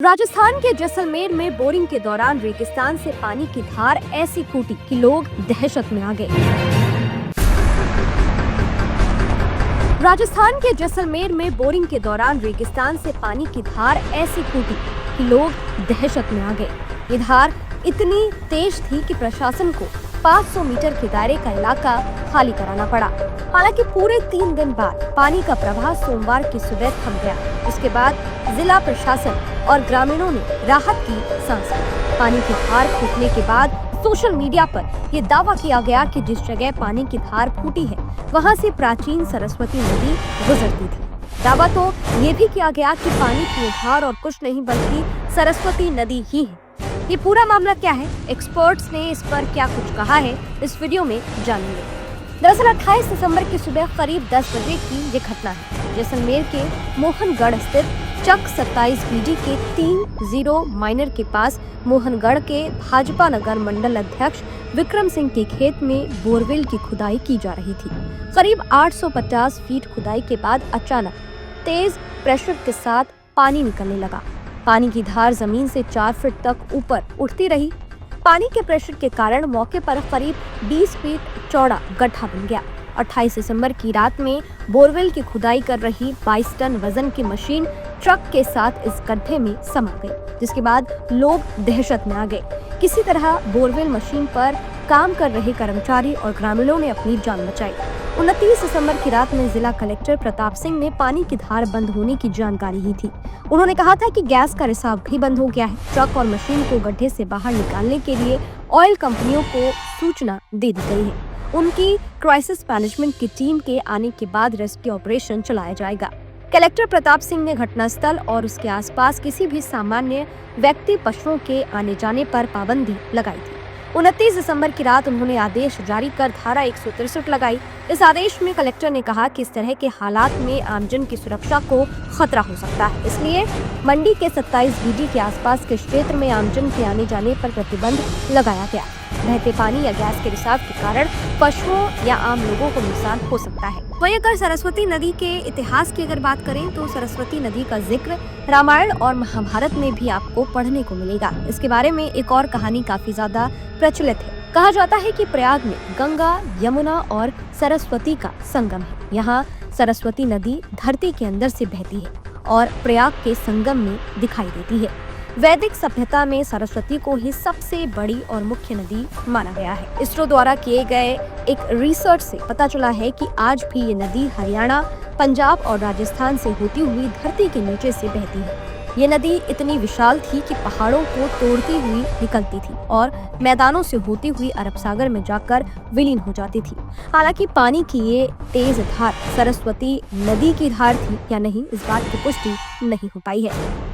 राजस्थान के जैसलमेर में बोरिंग के दौरान रेगिस्तान से पानी की धार ऐसी फूटी कि लोग दहशत में आ गए। राजस्थान के जैसलमेर में बोरिंग के दौरान रेगिस्तान से पानी की धार ऐसी फूटी कि लोग दहशत में आ गए। ये धार इतनी तेज थी कि प्रशासन को 500 मीटर के दायरे का इलाका खाली कराना पड़ा। हालांकि पूरे 3 दिन बाद पानी का प्रवाह सोमवार की सुबह थम गया। इसके बाद जिला प्रशासन और ग्रामीणों ने राहत की सांस ली। पानी की धार फूटने के बाद सोशल मीडिया पर ये दावा किया गया कि जिस जगह पानी की धार फूटी है वहां से प्राचीन सरस्वती नदी गुजरती थी। दावा तो ये भी किया गया कि पानी की धार और कुछ नहीं बल्कि सरस्वती नदी ही है। ये पूरा मामला क्या है, एक्सपर्ट्स ने इस पर क्या कुछ कहा है, इस वीडियो में जानेंगे। दरअसल 28 दिसंबर की सुबह करीब 10 बजे की ये घटना है। जैसलमेर के मोहनगढ़ स्थित चक 27 बीडी के 30 माइनर के पास मोहनगढ़ के भाजपा नगर मंडल अध्यक्ष विक्रम सिंह के खेत में बोरवेल की खुदाई की जा रही थी। करीब 850 फीट खुदाई के बाद अचानक तेज प्रेशर के साथ पानी निकलने लगा। पानी की धार जमीन से 4 फीट तक ऊपर उठती रही। पानी के प्रेशर के कारण मौके पर करीब 20 फीट चौड़ा गड्ढा बन गया। 28 दिसंबर की रात में बोरवेल की खुदाई कर रही 22 टन वजन की मशीन ट्रक के साथ इस गड्ढे में समा गई, जिसके बाद लोग दहशत में आ गए। किसी तरह बोरवेल मशीन पर काम कर रहे कर्मचारी और ग्रामीणों ने अपनी जान बचाई। 29 दिसंबर की रात में जिला कलेक्टर प्रताप सिंह ने पानी की धार बंद होने की जानकारी दी थी। उन्होंने कहा था कि गैस का रिसाव भी बंद हो गया है। ट्रक और मशीन को गड्ढे से बाहर निकालने के लिए ऑयल कंपनियों को सूचना दे दी गई है। उनकी क्राइसिस मैनेजमेंट की टीम के आने के बाद रेस्क्यू ऑपरेशन चलाया जाएगा। कलेक्टर प्रताप सिंह ने घटनास्थल और उसके आसपास किसी भी सामान्य व्यक्ति पशुओं के आने जाने पर पाबंदी लगाई थी। 29 दिसंबर की रात उन्होंने आदेश जारी कर धारा 163 लगाई। इस आदेश में कलेक्टर ने कहा कि इस तरह के हालात में आमजन की सुरक्षा को खतरा हो सकता है, इसलिए मंडी के 27 बीडी के आसपास के क्षेत्र में आमजन के आने जाने पर प्रतिबंध लगाया गया। बहते पानी या गैस के रिसाव के कारण पशुओं या आम लोगों को नुकसान हो सकता है। वहीं अगर सरस्वती नदी के इतिहास की अगर बात करें तो सरस्वती नदी का जिक्र रामायण और महाभारत में भी आपको पढ़ने को मिलेगा। इसके बारे में एक और कहानी काफी ज्यादा प्रचलित है। कहा जाता है कि प्रयाग में गंगा, यमुना और सरस्वती का संगम है। यहाँ सरस्वती नदी धरती के अंदर से बहती है और प्रयाग के संगम में दिखाई देती है। वैदिक सभ्यता में सरस्वती को ही सबसे बड़ी और मुख्य नदी माना गया है। इसरो द्वारा किए गए एक रिसर्च से पता चला है कि आज भी ये नदी हरियाणा, पंजाब और राजस्थान से होती हुई धरती के नीचे से बहती है। ये नदी इतनी विशाल थी कि पहाड़ों को तोड़ती हुई निकलती थी और मैदानों से होती हुई अरब सागर में जाकर विलीन हो जाती थी। हालांकि पानी की ये तेज धार सरस्वती नदी की धार थी या नहीं, इस बात की पुष्टि नहीं हो पाई है।